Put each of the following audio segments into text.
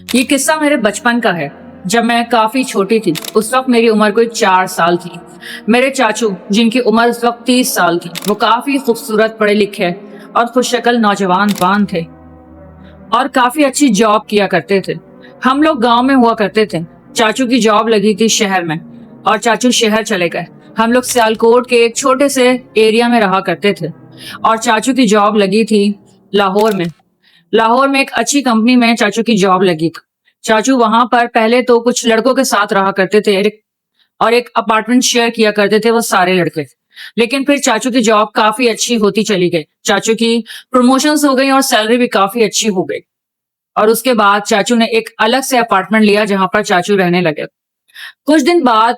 یہ قصہ میرے بچپن کا ہے، جب میں کافی چھوٹی تھی۔ اس وقت میری عمر کوئی 4 سال تھی۔ میرے چاچو جن کی عمر اس وقت 30 سال تھی، وہ کافی خوبصورت، پڑھے لکھے اور خوش شکل نوجوان تھے اور کافی اچھی جاب کیا کرتے تھے۔ ہم لوگ گاؤں میں ہوا کرتے تھے۔ چاچو کی جاب لگی تھی شہر میں اور چاچو شہر چلے گئے۔ ہم لوگ سیالکوٹ کے ایک چھوٹے سے ایریا میں رہا کرتے تھے اور چاچو کی جاب لگی تھی لاہور میں ایک اچھی کمپنی میں چاچو کی جاب لگی تھی۔ چاچو وہاں پر پہلے تو کچھ لڑکوں کے ساتھ رہا کرتے تھے اور ایک اپارٹمنٹ شیئر کیا کرتے تھے وہ سارے لڑکے، لیکن پھر چاچو کی جاب کافی اچھی ہوتی چلی گئی۔ چاچو کی پروموشنز ہو گئی اور سیلری بھی کافی اچھی ہو گئی، اور اس کے بعد چاچو نے ایک الگ سے اپارٹمنٹ لیا جہاں پر چاچو رہنے لگے۔ کچھ دن بعد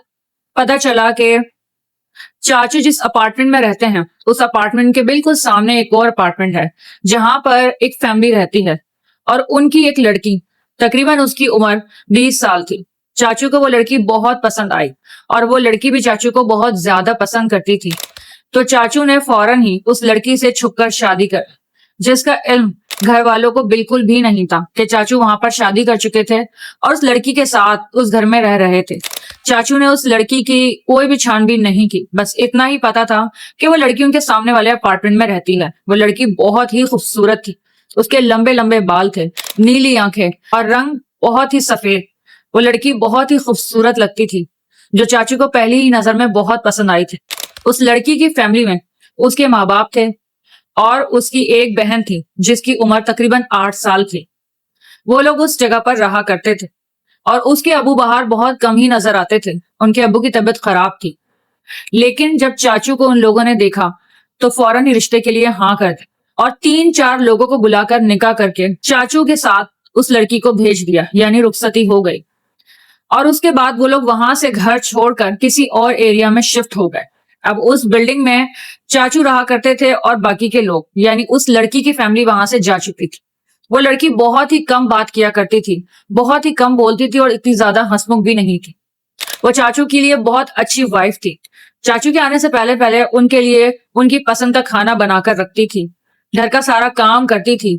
پتا چلا کہ چاچو جس اپارٹمنٹ میں رہتے ہیں اس اپارٹمنٹ کے بالکل سامنے ایک اور اپارٹمنٹ ہے جہاں پر ایک فیملی رہتی ہے، اور ان کی ایک لڑکی، تقریباً اس کی عمر 20 سال تھی۔ چاچو کو وہ لڑکی بہت پسند آئی اور وہ لڑکی بھی چاچو کو بہت زیادہ پسند کرتی تھی، تو چاچو نے فوراً ہی اس لڑکی سے چھپ کر شادی کر، جس کا علم گھر والوں کو بالکل بھی نہیں تھا کہ چاچو وہاں پر شادی کر چکے تھے اور اس لڑکی کے ساتھ اس گھر میں رہ رہے تھے۔ چاچو نے اس لڑکی کی کوئی بھی چھان بین نہیں کی، بس اتنا ہی پتا تھا کہ وہ لڑکی ان کے سامنے والے اپارٹمنٹ میں رہتی ہے۔ وہ لڑکی بہت ہی خوبصورت تھی، اس کے لمبے لمبے بال تھے، نیلی آنکھیں اور رنگ بہت ہی سفید۔ وہ لڑکی بہت ہی خوبصورت لگتی تھی، جو چاچو کو پہلی ہی نظر میں بہت پسند آئی تھی۔ اس لڑکی کی فیملی میں اس کے ماں باپ تھے اور اس کی ایک بہن تھی جس کی عمر تقریباً 8 سال تھی۔ وہ لوگ اس جگہ پر رہا کرتے تھے اور اس کے ابو باہر بہت کم ہی نظر آتے تھے۔ ان کے ابو کی طبیعت خراب تھی، لیکن جب چاچو کو ان لوگوں نے دیکھا تو فوراً ہی رشتے کے لیے ہاں کر دی اور 3-4 لوگوں کو بلا کر نکاح کر کے چاچو کے ساتھ اس لڑکی کو بھیج دیا، یعنی رخصتی ہو گئی۔ اور اس کے بعد وہ لوگ وہاں سے گھر چھوڑ کر کسی اور ایریا میں شفٹ ہو گئے۔ اب اس بلڈنگ میں چاچو رہا کرتے تھے اور باقی کے لوگ، یعنی اس لڑکی کی فیملی وہاں سے جا چکی تھی۔ وہ لڑکی بہت ہی کم بات کیا کرتی تھی، بہت ہی کم بولتی تھی اور اتنی زیادہ ہنسمکھ بھی نہیں تھی۔ وہ چاچو کے لیے بہت اچھی وائف تھی۔ چاچو کے آنے سے پہلے ان کے لیے ان کی پسند کا کھانا بنا کر رکھتی تھی، گھر کا سارا کام کرتی تھی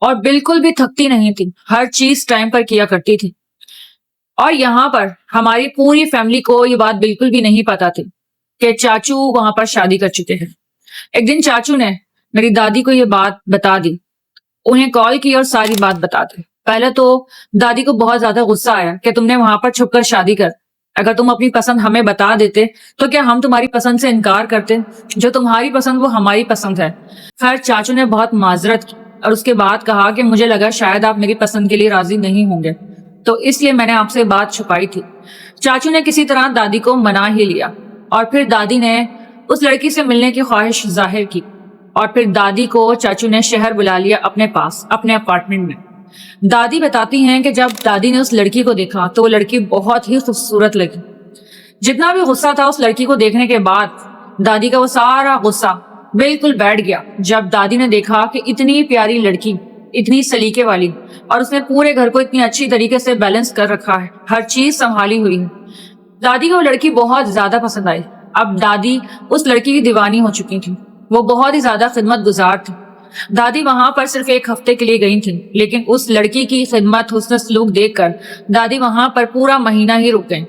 اور بالکل بھی تھکتی نہیں تھی، ہر چیز ٹائم پر کیا کرتی تھی۔ اور یہاں پر ہماری پوری فیملی کو یہ بات بالکل بھی نہیں پتا تھی کہ چاچو وہاں پر شادی کر چکے ہیں۔ ایک دن چاچو نے میری دادی کو یہ بات بتا دی، انہیں کال کی اور ساری بات بتا دی۔ پہلے تو دادی کو بہت زیادہ غصہ آیا کہ تم نے وہاں پر چھپ کر شادی کر، اگر تم اپنی پسند ہمیں بتا دیتے تو کیا ہم تمہاری پسند سے انکار کرتے؟ جو تمہاری پسند وہ ہماری پسند ہے۔ خیر چاچو نے بہت معذرت کی اور اس کے بعد کہا کہ مجھے لگا شاید آپ میری پسند کے لیے راضی نہیں ہوں گے، تو اس لیے میں نے آپ سے بات چھپائی تھی۔ چاچو نے کسی طرح دادی کو منا ہی لیا اور پھر دادی نے اس لڑکی سے ملنے کی خواہش ظاہر کی، اور پھر دادی کو چاچو نے شہر بلا لیا اپنے پاس، اپنے اپارٹمنٹ میں۔ دادی بتاتی ہیں کہ جب دادی نے اس لڑکی کو دیکھا تو وہ لڑکی بہت ہی خوبصورت لگی۔ جتنا بھی غصہ تھا اس لڑکی کو دیکھنے کے بعد، دادی کا وہ سارا غصہ بالکل بیٹھ گیا جب دادی نے دیکھا کہ اتنی پیاری لڑکی، اتنی سلیقے والی، اور اس نے پورے گھر کو اتنی اچھی طریقے سے بیلنس کر رکھا ہے، ہر چیز سنبھالی ہوئی ہے۔ دادی کو وہ لڑکی بہت زیادہ پسند آئی۔ اب دادی اس لڑکی کی دیوانی ہو چکی تھی، وہ بہت ہی زیادہ خدمت گزار تھی۔ دادی وہاں پر صرف 1 ہفتے کے لیے گئی تھی، لیکن اس لڑکی کی خدمت، حسن سلوک دیکھ کر دادی وہاں پر پورا مہینہ ہی رک گئی۔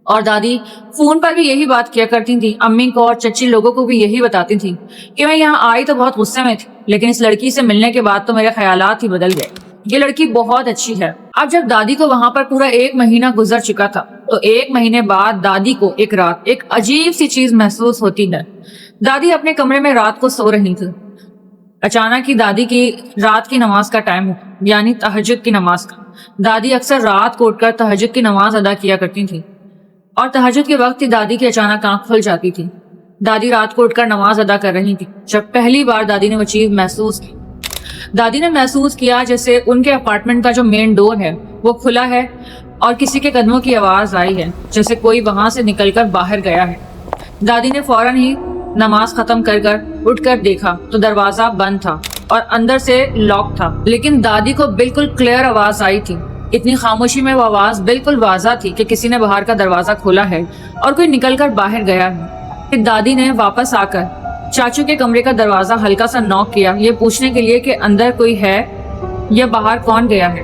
اور دادی فون پر بھی یہی بات کیا کرتی تھی، امی کو اور چچی لوگوں کو بھی یہی بتاتی تھی کہ میں یہاں آئی تو بہت غصے میں تھی، لیکن اس لڑکی سے ملنے کے بعد تو میرے خیالات ہی بدل گئے، یہ لڑکی بہت اچھی ہے۔ اب جب دادی کو وہاں پر پورا 1 مہینہ گزر چکا تھا تو 1 مہینے بعد دادی کو ایک رات ایک عجیب سی چیز محسوس ہوتی ہے۔ دادی اپنے کمرے میں رات کو سو رہی تھی، اچانک ہی دادی کی رات کی نماز کا ٹائم ہو، یعنی تہجد کی نماز کا۔ دادی اکثر رات کو اٹھ کر تہجد کی نماز ادا کیا کرتی تھی، اور تہجد کے وقت ہی دادی کی اچانک آنکھ کھل جاتی تھی۔ دادی رات کو اٹھ کر نماز ادا کر رہی تھی جب پہلی بار دادی نے وہ چیز محسوس کی۔ دادی نے محسوس کیا جیسے ان کے اپارٹمنٹ کا جو مین ڈور ہے وہ کھلا ہے اور کسی کے قدموں کی آواز آئی ہے، جیسے کوئی وہاں سے نکل کر باہر گیا ہے۔ دادی نے فوراً ہی نماز ختم کر اٹھ کر دیکھا تو دروازہ بند تھا اور اندر سے لاک تھا، لیکن دادی کو بالکل کلیئر آواز آئی تھی۔ اتنی خاموشی میں وہ آواز بالکل واضح تھی کہ کسی نے باہر کا دروازہ کھولا ہے اور کوئی نکل کر باہر گیا ہے۔ پھر دادی نے واپس آ کر چاچو کے کمرے کا دروازہ ہلکا سا نوک کیا، یہ پوچھنے کے لیے کہ اندر کوئی ہے یا باہر کون گیا ہے۔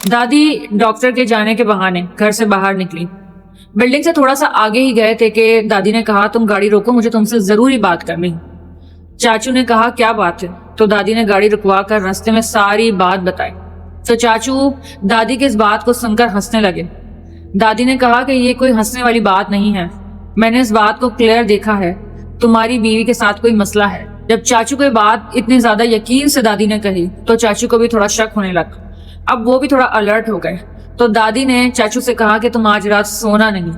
دادی ڈاکٹر کے جانے کے بہانے گھر سے باہر نکلی. بلڈنگ سے تھوڑا سا آگے ہی گئے تھے کہ دادی نے کہا تم گاڑی روکو, مجھے تم سے ضروری بات کرنی. چاچو نے کہا کیا بات ہے؟ تو دادی نے گاڑی رکوا کر راستے میں ساری بات بتائی. تو چاچو دادی کی اس بات کو سن کر ہنسنے لگے. دادی نے کہا کہ یہ کوئی ہنسنے والی بات نہیں ہے, میں نے اس بات کو کلیئر دیکھا ہے, تمہاری بیوی کے ساتھ کوئی مسئلہ ہے. جب چاچو کو یہ بات اتنی زیادہ یقین سے دادی نے کہی تو چاچو کو بھی تھوڑا شک ہونے لگا. اب وہ بھی تھوڑا الرٹ ہو گئے. تو دادی نے چاچو سے کہا کہ تم آج رات سونا نہیں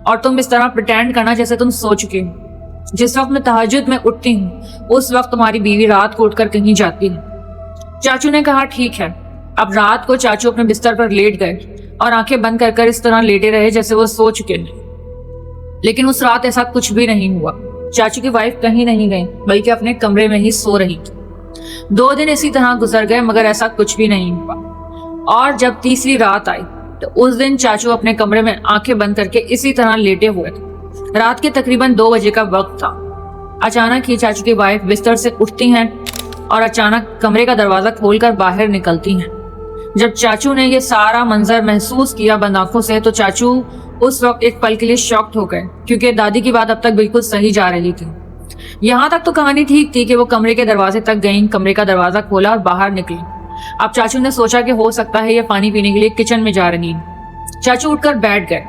اور تم اس طرح پریٹینڈ کرنا جیسے تم سو چکے ہو. جس وقت میں تہجد میں اٹھتی ہوں اس وقت تمہاری بیوی رات کو اٹھ کر کہیں جاتی ہے. چاچو نے کہا ٹھیک ہے. اب رات کو چاچو اپنے بستر پر لیٹ گئے اور آنکھیں بند کر کر اس طرح لیٹے رہے جیسے وہ سو چکے ہیں. لیکن اس رات ایسا کچھ بھی نہیں ہوا. چاچو کی وائف کہیں نہیں گئی بلکہ اپنے کمرے میں ہی سو رہی تھی. 2 دن اسی طرح گزر گئے مگر ایسا کچھ بھی نہیں ہوا. اور جب تیسری رات آئی تو اس دن چاچو اپنے کمرے میں آنکھیں بند کر کے اسی طرح لیٹے ہوئے تھے. رات کے تقریباً 2 بجے کا وقت تھا. اچانک ہی چاچو کی وائف بستر سے اٹھتی ہیں اور اچانک کمرے کا دروازہ کھول کر باہر نکلتی ہیں. جب چاچو نے یہ سارا منظر محسوس کیا بند آنکھوں سے تو چاچو اس وقت ایک پل کے لیے شاکڈ ہو گئے کیونکہ دادی کی بات اب تک بالکل صحیح جا رہی تھی. یہاں تک تو کہانی ٹھیک تھی کہ وہ کمرے کے دروازے تک گئیں, کمرے کا دروازہ کھولا اور باہر نکلی. اب چاچو نے سوچا کہ ہو سکتا ہے یہ پانی پینے کے لیے کچن میں جا رہی ہیں. چاچو اٹھ کر بیٹھ گئے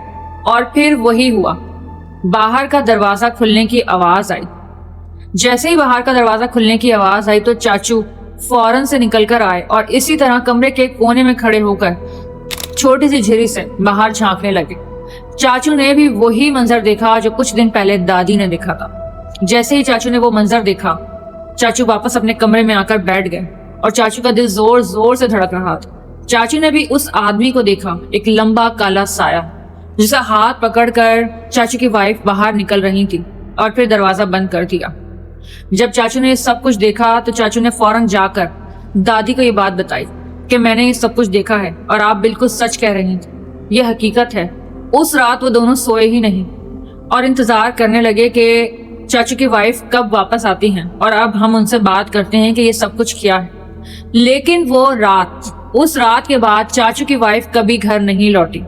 اور پھر وہی ہوا. باہر کا دروازہ کھلنے کی آواز آئی. جیسے ہی باہر کا دروازہ کھلنے کی آواز آئی تو چاچو فوراً سے نکل کر آئے اور اسی طرح کمرے کے کونے میں کھڑے ہو کر چھوٹی سی جھری سے باہر جھانکنے لگے. چاچو نے بھی وہی منظر دیکھا جو کچھ دن پہلے دادی نے دیکھا تھا. جیسے ہی چاچو نے وہ منظر دیکھا چاچو واپس اپنے کمرے میں آ کر بیٹھ گئے اور چاچو کا دل زور زور سے دھڑک رہا تھا. چاچو نے بھی اس آدمی کو دیکھا, ایک لمبا کالا سایہ جس کا ہاتھ پکڑ کر چاچو کی وائف باہر نکل رہی تھی اور پھر دروازہ بند کر دیا. جب چاچو نے یہ سب کچھ دیکھا تو چاچو نے فوراً جا کر دادی کو یہ بات بتائی کہ میں نے یہ سب کچھ دیکھا ہے اور آپ بالکل سچ کہہ رہی تھی, یہ حقیقت ہے. اس رات وہ دونوں سوئے ہی نہیں اور انتظار کرنے لگے کہ چاچو کی وائف کب واپس آتی ہیں اور اب ہم ان سے بات کرتے ہیں کہ یہ سب کچھ کیا ہے. لیکن وہ رات, اس رات کے بعد چاچو کی وائف کبھی گھر نہیں لوٹی.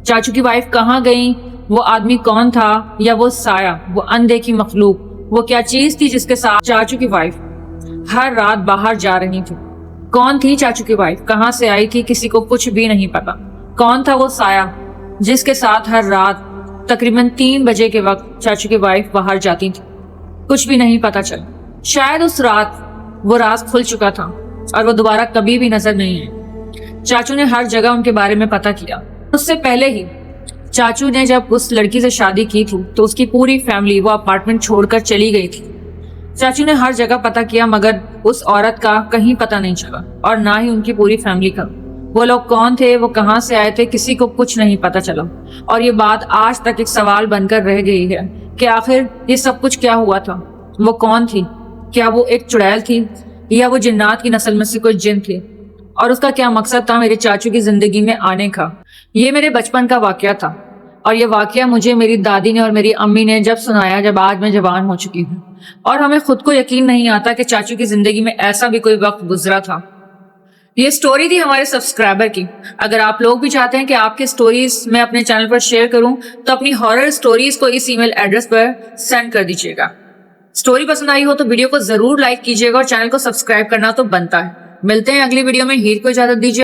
چاچو کی وائف کہاں گئی, وہ آدمی کون تھا یا وہ سایہ, وہ اندیکھی مخلوق, وہ کیا چیز تھی جس کے ساتھ چاچو کی وائف ہر رات باہر جا رہی تھی؟ کون تھی چاچو کی وائف, کہاں سے آئی تھی, کسی کو کچھ بھی نہیں پتا. کون تھا وہ سایہ جس کے ساتھ ہر رات تقریباً 3 بجے کے وقت چاچو کی وائف باہر جاتی تھی؟ کچھ بھی نہیں پتا چلا. شاید اس رات وہ راز کھل چکا تھا اور وہ دوبارہ کبھی بھی نظر نہیں آئی. چاچو نے ہر جگہ ان کے بارے میں پتا کیا. اس سے پہلے ہی چاچو نے جب اس لڑکی سے شادی کی تھی تو اس کی پوری فیملی وہ اپارٹمنٹ چھوڑ کر چلی گئی تھی. چاچو نے ہر جگہ پتا کیا مگر اس عورت کا کہیں پتا نہیں چلا اور نہ ہی ان کی پوری فیملی کا. وہ لوگ کون تھے, وہ کہاں سے آئے تھے, کسی کو کچھ نہیں پتا چلا. اور یہ بات آج تک ایک سوال بن کر رہ گئی ہے کہ آخر یہ سب کچھ کیا ہوا تھا. وہ کون تھی, کیا وہ ایک چڑیل تھی یا وہ جنات کی نسل میں سے کوئی جن تھی, اور اس کا کیا مقصد تھا میرے چاچو کی زندگی میں آنے کا. یہ میرے بچپن کا واقعہ تھا اور یہ واقعہ مجھے میری دادی نے اور میری امی نے جب سنایا جب آج میں جوان ہو چکی ہوں, اور ہمیں خود کو یقین نہیں آتا کہ چاچو کی زندگی میں ایسا بھی کوئی وقت گزرا تھا. یہ سٹوری تھی ہمارے سبسکرائبر کی. اگر آپ لوگ بھی چاہتے ہیں کہ آپ کی سٹوریز میں اپنے چینل پر شیئر کروں تو اپنی ہارر سٹوریز کو اس ای میل ایڈریس پر سینڈ کر دیجیے گا. سٹوری پسند آئی ہو تو ویڈیو کو ضرور لائک کیجیے گا اور چینل کو سبسکرائب کرنا تو بنتا ہے. ملتے ہیں اگلی ویڈیو میں. ہیر کو اجازت دیجیے.